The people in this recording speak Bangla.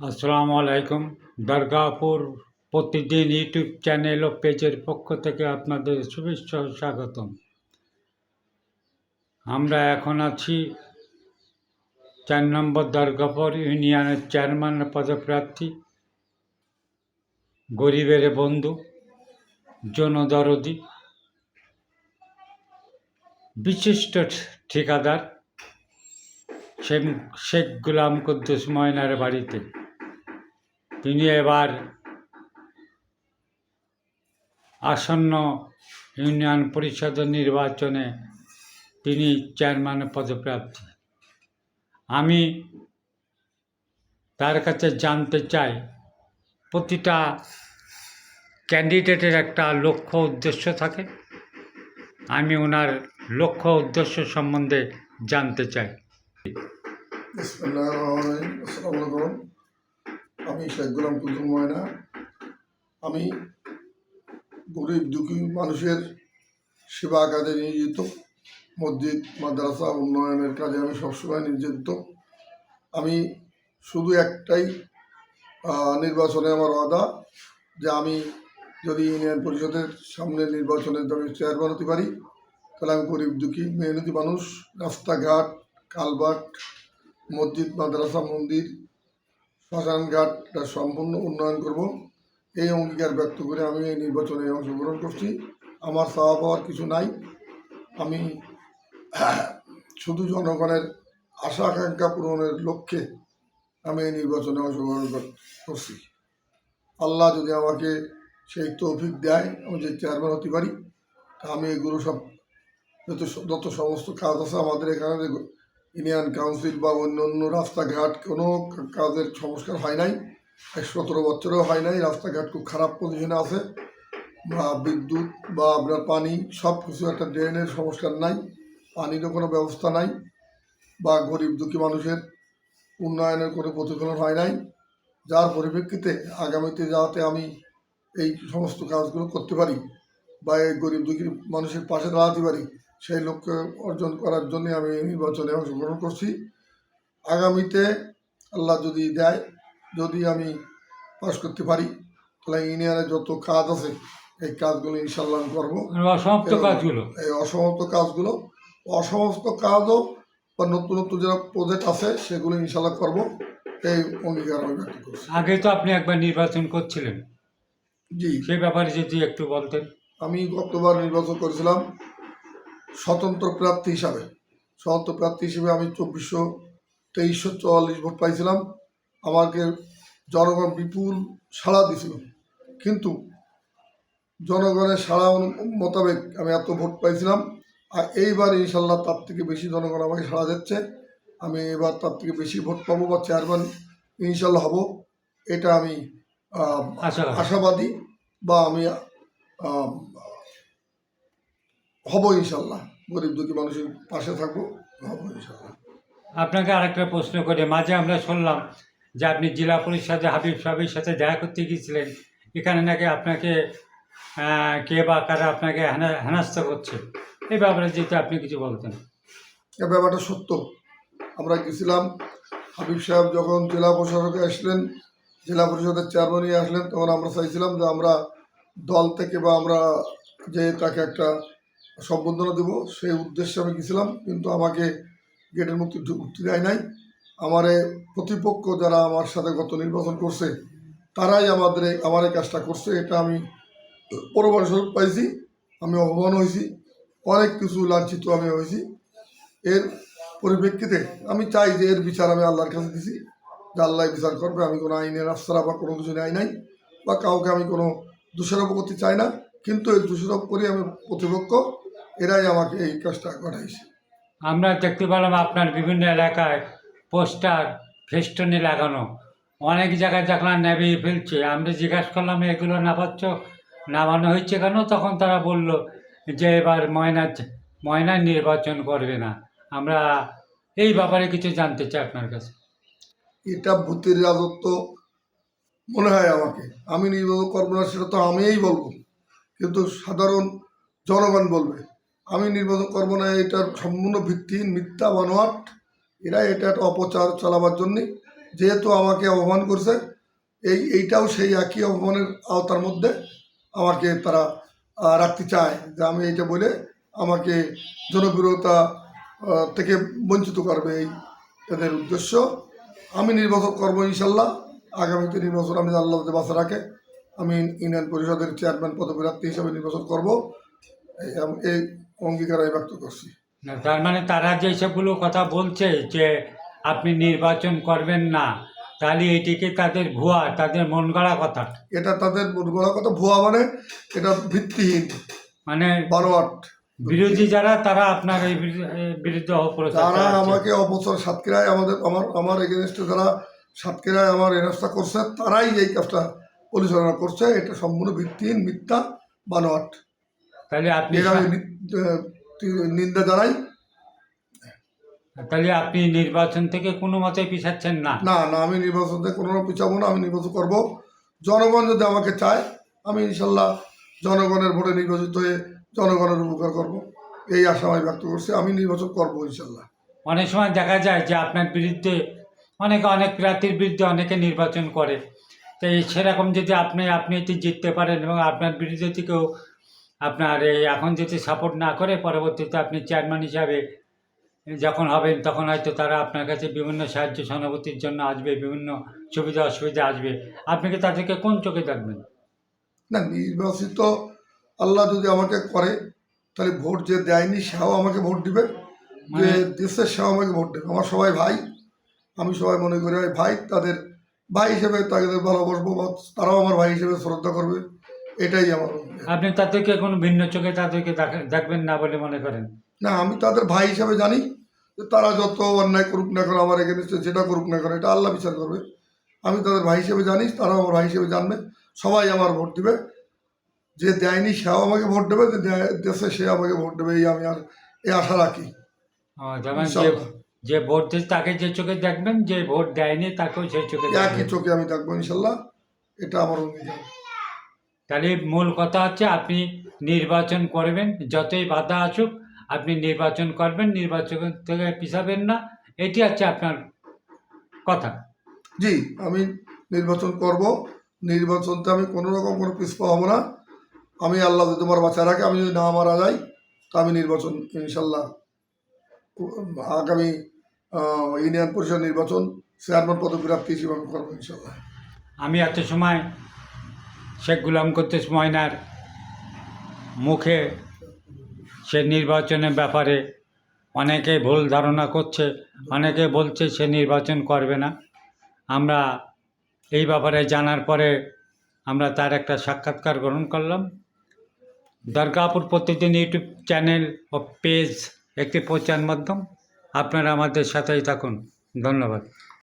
আসসালামু আলাইকুম। দুর্গাপুর প্রতিদিন ইউটিউব চ্যানেল ও পেজের পক্ষ থেকে আপনাদের শুভেচ্ছা ও স্বাগতম। আমরা এখন আছি ৪ নম্বর দুর্গাপুর ইউনিয়নের চেয়ারম্যান পদপ্রার্থী, গরিবের বন্ধু, জনদরদি, বিশিষ্ট ঠিকাদার শেখ গোলাম কুদ্দুস ময়নার বাড়িতে। তিনি এবার আসন্ন ইউনিয়ন পরিষদ নির্বাচনে তিনি চেয়ারম্যান পদপ্রার্থী। আমি তার কাছে জানতে চাই, প্রতিটা ক্যান্ডিডেটের একটা লক্ষ্য উদ্দেশ্য থাকে। আমি ওনার লক্ষ্য উদ্দেশ্য সম্বন্ধে জানতে চাই। আসসালামু আলাইকুম। আমি শেখ গোলাম কুদ্দুস ময়না। আমি গরিব দুঃখী মানুষের সেবা কাজে নিয়োজিত, মসজিদ মাদ্রাসা উন্নয়নের কাজে আমি সবসময় নিয়োজিত। আমি শুধু একটাই নির্বাচনে আমার ওয়াদা, যে আমি যদি ইউনিয়ন পরিষদের সামনে নির্বাচনে আমি চেয়ারম্যান হতে পারি, তাহলে আমি গরিব দুঃখী মেহনতি মানুষ, রাস্তাঘাট, কালভার্ট, মসজিদ মাদ্রাসা মন্দির, শ্মশানঘাটটা সম্পূর্ণ উন্নয়ন করব। এই অঙ্গীকার ব্যক্ত করে আমি এই নির্বাচনে অংশগ্রহণ করছি। আমার চাওয়া পাওয়ার কিছু নাই। আমি শুধু জনগণের আশা আকাঙ্ক্ষা পূরণের লক্ষ্যে আমি এই নির্বাচনে অংশগ্রহণ করছি। আল্লাহ যদি আমাকে সেই তৌফিক দেয়, আমি যে চেয়ারম্যান হতে পারি, আমি এগুলো সব যত সমস্ত কাজ আছে আমাদের এখানে ইউনিয়ন কাউন্সিল বা অন্য অন্য রাস্তাঘাট কোনো কাজের সংস্কার হয় নাই, 17 বছরেও হয় নাই। রাস্তাঘাট খুব খারাপ পজিশনে আছে, বা বিদ্যুৎ বা আপনার পানি সব কিছু, একটা ড্রেনের সংস্কার নাই, পানিরও কোনো ব্যবস্থা নাই, বা গরিব দুঃখী মানুষের উন্নয়নের কোনো প্রতিফলন হয় নাই। যার পরিপ্রেক্ষিতে আগামীতে যাতে আমি এই সমস্ত কাজগুলো করতে পারি বা এই গরিব দুঃখী মানুষের পাশে দাঁড়াতে পারি, সেই লক্ষ্য অর্জন করার জন্য আমি এই নির্বাচনে অংশগ্রহণ করছি। আগামীতে আল্লাহ যদি দেয়, যদি আমি পাশ করতে পারি, তাহলে ইউনিয়নের যত কাজ আছে এই কাজগুলো ইনশাল্লাহ আমি করবো। এই অসমস্ত কাজও বা নতুন নতুন যারা প্রজেক্ট আছে সেগুলো ইনশাল্লাহ করবো, এই অঙ্গীকার আমি ব্যক্ত করছি। আগে তো আপনি একবার নির্বাচন করছিলেন, জি, সেই ব্যাপারে যদি একটু বলতেন। আমি গতবার নির্বাচন করেছিলাম স্বতন্ত্র প্রার্থী হিসাবে। স্বতন্ত্র প্রার্থী হিসেবে আমি 2344 ভোট পাইছিলাম। আমাকে জনগণ বিপুল সাড়া দিয়েছিল, কিন্তু জনগণের সাড়া মোতাবেক আমি এত ভোট পাইছিলাম। আর এইবার ইনশাল্লাহ তার থেকে বেশি জনগণ আমাকে সাড়া দিচ্ছে। আমি এবার তার থেকে বেশি ভোট পাবো বা চেয়ারম্যান ইনশাল্লাহ হব, এটা আমি আশাবাদী, বা আমি হব ইনশাল্লাহ। গরিব দুঃখী মানুষের পাশে থাকবো, হব ইনশাল্লাহ। আপনাকে আরেকটা প্রশ্ন করে, মাঝে আমরা শুনলাম যে আপনি জেলা পরিষদে হাবিব সাহেবের সাথে দেখা করতে গিয়েছিলেন। এখানে নাকি আপনাকে কে বা কারা আপনাকে হেনস্থা করছে, এই ব্যাপারে যেহেতু আপনি কিছু বলতেন। এ ব্যাপারটা সত্য। আমরা গেছিলাম, হাবিব সাহেব যখন জেলা প্রশাসকে আসলেন, জেলা পরিষদের চেয়ারম্যানই আসলেন, তখন আমরা চাইছিলাম যে আমরা দল থেকে বা আমরা যে তাকে একটা সম্বোধনা দেব, সেই উদ্দেশ্যে আমি গেছিলাম। কিন্তু আমাকে গেটের মুক্তি ঢুকতে দেয় নাই। আমার প্রতিপক্ষ যারা আমার সাথে গত নির্বাচন করছে, তারাই আমার এই কাজটা করছে। এটা আমি পরবর্তী পাইছি, আমি অপমান হয়েছি, অনেক কিছু লাঞ্ছিত আমি হয়েছি। এর পরিপ্রেক্ষিতে আমি চাই যে এর বিচার আমি আল্লাহর কাছে দিছি, যে আল্লাহ বিচার করবে। আমি কোনো আইনের আশ্রা বা কোনো কিছু নেই নাই, বা কাউকে আমি কোনো দোষারোপ করতে চাই না, কিন্তু এই দোষারোপ করে আমি প্রতিপক্ষ, এরাই আমাকে এই কাজটা ঘটাইছে। আমরা দেখতে পেলাম আপনার বিভিন্ন এলাকায় পোস্টার ফেস্টুনে লাগানো, অনেক জায়গায় দেখলাম নেভিয়ে ফেলছে। আমরা জিজ্ঞাসা করলাম এগুলো নামানো হচ্ছে কেন? তখন তারা বলল যে এবার ময়না নির্বাচন করবে না। আমরা এই ব্যাপারে কিছু জানতে চাই আপনার কাছে। এটা ভূতের রাজত্ব মনে হয় আমাকে। আমি নির্বাচন করবো না সেটা তো আমিই বলবো, কিন্তু সাধারণ জনগণ বলবে আমি নির্বাচন করবো না। এটার সম্পূর্ণ ভিত্তিহীন, মিথ্যা বানোয়াট। এরা এটা একটা অপচার চালাবার জন্যে যেহেতু আমাকে অপমান করছে, এইটাও সেই একই অপমানের আওতার মধ্যে আমাকে তারা রাখতে চায়, যে আমি এইটা বলে আমাকে জনপ্রিয়তা থেকে বঞ্চিত করবে, এই এদের উদ্দেশ্য। আমি নির্বাচন করবো ইনশাল্লাহ। আগামীতে নির্বাচন আমি আল্লাহ যদি বাঁচা রাখে, আমি ইউনিয়ন পরিষদের চেয়ারম্যান পদপ্রার্থী হিসাবে নির্বাচন করব, এই অঙ্গীকার আমি ব্যক্ত করছি। না, তার মানে তারা যেসবগুলো কথা বলছে যে আপনি নির্বাচন করবেন না, তাহলে এটিকে তাদের ভুয়া, তাদের মন গড়া কথা। এটা তাদের বলা কথা, ভুয়া মানে এটা ভিত্তিহীন, মানে বানোয়াট। বিরোধী যারা, তারা আপনার এই বিরুদ্ধে অপপ্রচার তারা চালাচ্ছে। আমাকে অপচার, সাতক্ষীরায় আমার এগেনস্টে যারা সাতক্ষীরায় আমার এনস্তা করছে, তারাই এই কাজটা পরিচালনা করছে। এটা সম্পূর্ণ ভিত্তিহীন, মিথ্যা, বানোয়াট। তাহলে আপনি এর আমি নিন্দা জানাই। তাহলে আপনি নির্বাচন থেকে কোনো মতে পিছাচ্ছেন না? না না, আমি নির্বাচন থেকে কোনো পিছাবো না। আমি নির্বাচন করব, জনগণ যদি আমাকে চায়, আমি ইনশাল্লাহ জনগণের ভোটে নির্বাচিত হয়ে জনগণের উপকার করব, এই আশা আমি ব্যক্ত করছি। আমি নির্বাচন করব ইনশাল্লাহ। অনেক সময় দেখা যায় যে আপনার বিরুদ্ধে অনেক প্রার্থীর বিরুদ্ধে অনেকে নির্বাচন করে, তো সেরকম যদি আপনি এটি জিততে পারেন এবং আপনার বিরুদ্ধে থেকেও আপনার এই এখন যদি সাপোর্ট না করে, পরবর্তীতে আপনি চেয়ারম্যান হিসাবে যখন হবেন, তখন হয়তো তারা আপনার কাছে বিভিন্ন সাহায্য সহানুভূতির জন্য আসবে, বিভিন্ন সুবিধা অসুবিধা আসবে, আপনি কি তাদেরকে কোন চোখে দেখবেন? না, নির্বাচিত আল্লাহ যদি আমাকে করে, তাহলে ভোট যে দেয়নি সেও আমাকে ভোট দিবে, যে দেশের সেও আমাকে ভোট দেবে। আমার সবাই ভাই, আমি সবাই মনে করি ভাই, তাদের ভাই হিসেবে তাদের ভালোবাসবো, বা তারাও আমার ভাই হিসেবে শ্রদ্ধা করবে, এটাই আমার। আপনি তাদেরকে কোনো ভিন্ন চোখে তাদেরকে দেখবেন না বলে মনে করেন? না, আমি তাদের ভাই হিসেবে জানি যে তারা যত অন্যায় করুক না কেন, আমার এগেনস্টে যেটা করুক না কেন, এটা আল্লাহ বিচার করবে। আমি তাদের ভাই হিসেবে জানি, তারাও আমার ভাই হিসেবে জানবে, সবাই আমার ভোট দিবে। যে দেয়নি সেও আমাকে ভোট দেবে, যে দেশে সে আমাকে ভোট দেবে, এই আমি আর এই আশা রাখি। যেমন ইনশাআল্লাহ। যে ভোট দিয়েছে তাকে যে চোখে দেখবেন, যে ভোট দেয়নি তাকেও সেই চোখে একই দেখবেন। চোখে আমি থাকবো ইনশাল্লাহ, এটা আমার অঙ্গীকার। তাহলে মূল কথা হচ্ছে আপনি নির্বাচন করবেন, যতই বাধা আসুক আপনি নির্বাচন করবেন, নির্বাচন থেকে পিছাবেন না, এটি হচ্ছে আপনার কথা। জি, আমি নির্বাচন করব, নির্বাচনতে আমি কোনো রকম কোনো পিছপা হব না। আমি আল্লাহ যদি তোমার বাঁচা রাখে, আমি যদি না মারা যাই, তো আমি নির্বাচন ইনশাল্লাহ আগামী ইউনিয়ন পরিষদ নির্বাচন চেয়ারম্যান পদপ্রার্থী হিসেবে আমি করবো ইনশাল্লাহ। আমি এত সময় শেখ গোলাম কুদ্দুস ময়নার মুখে সে নির্বাচনের ব্যাপারে অনেকে ভুল ধারণা করছে, অনেকে বলছে সে নির্বাচন করবে না। আমরা এই ব্যাপারে জানার পরে আমরা তার একটা সাক্ষাৎকার গ্রহণ করলাম। দরগাপুর প্রতিদিন ইউটিউব চ্যানেল ও পেজ একটি প্রচার মাধ্যম। আপনারা আমাদের সাথেই থাকুন। ধন্যবাদ।